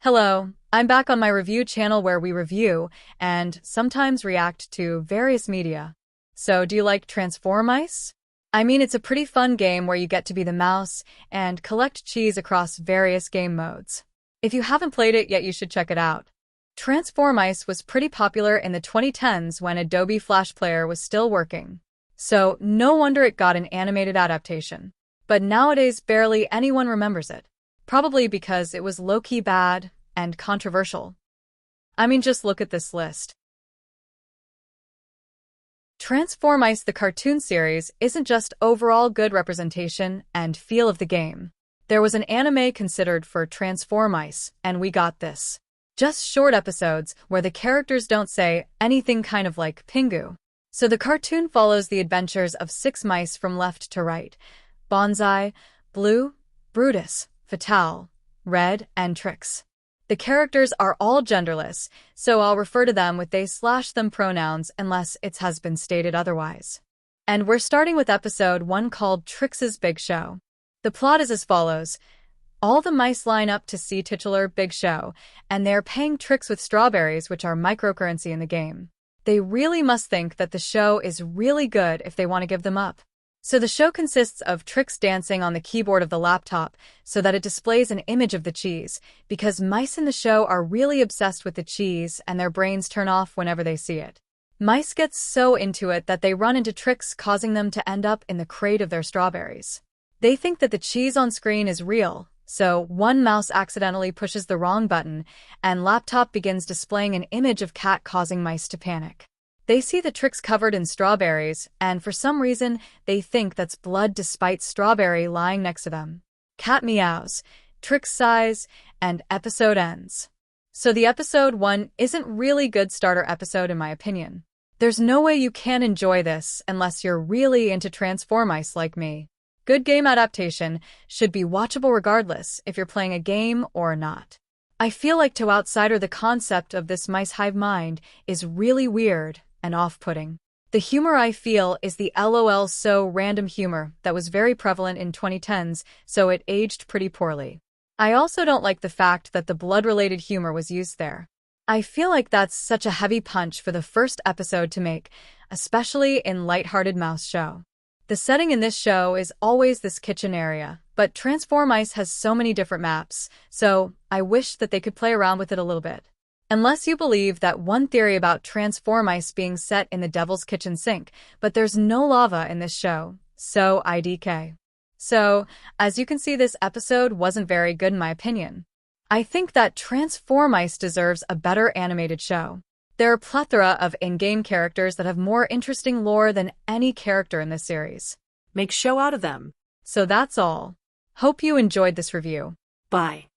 Hello, I'm back on my review channel where we review and sometimes react to various media. So, do you like Transformice? I mean, it's a pretty fun game where you get to be the mouse and collect cheese across various game modes. If you haven't played it yet, you should check it out. Transformice was pretty popular in the 2010s when Adobe Flash Player was still working. So, no wonder it got an animated adaptation. But nowadays, barely anyone remembers it. Probably because it was low-key bad and controversial. I mean, just look at this list. Transformice the cartoon series isn't just overall good representation and feel of the game. There was an anime considered for Transformice, and we got this. Just short episodes where the characters don't say anything, kind of like Pingu. So the cartoon follows the adventures of 6 mice from left to right: Bonsai, Blue, Brutus, Fatale, Red, and Trix. The characters are all genderless, so I'll refer to them with they/them pronouns unless it has been stated otherwise. And we're starting with episode 1 called Trix's Big Show. The plot is as follows. All the mice line up to see titular Big Show, and they're paying Trix with strawberries, which are microcurrency in the game. They really must think that the show is really good if they want to give them up. So the show consists of Trix dancing on the keyboard of the laptop so that it displays an image of the cheese, because mice in the show are really obsessed with the cheese and their brains turn off whenever they see it. Mice get so into it that they run into Trix, causing them to end up in the crate of their strawberries. They think that the cheese on screen is real, so one mouse accidentally pushes the wrong button and laptop begins displaying an image of cat, causing mice to panic. They see the Trix covered in strawberries, and for some reason, they think that's blood despite strawberry lying next to them. Cat meows, Trix sighs, and episode ends. So the episode 1 isn't really good starter episode in my opinion. There's no way you can enjoy this unless you're really into Transformice like me. Good game adaptation should be watchable regardless if you're playing a game or not. I feel like to outsider the concept of this mice hive mind is really weird and off-putting. The humor I feel is the LOL so random humor that was very prevalent in 2010s, so it aged pretty poorly. I also don't like the fact that the blood-related humor was used there. I feel like that's such a heavy punch for the first episode to make, especially in lighthearted mouse show. The setting in this show is always this kitchen area, but Transformice has so many different maps, so I wish that they could play around with it a little bit. Unless you believe that one theory about Transformice being set in the Devil's Kitchen sink, but there's no lava in this show, so IDK. So, as you can see, this episode wasn't very good in my opinion. I think that Transformice deserves a better animated show. There are a plethora of in-game characters that have more interesting lore than any character in this series. Make show out of them. So that's all. Hope you enjoyed this review. Bye.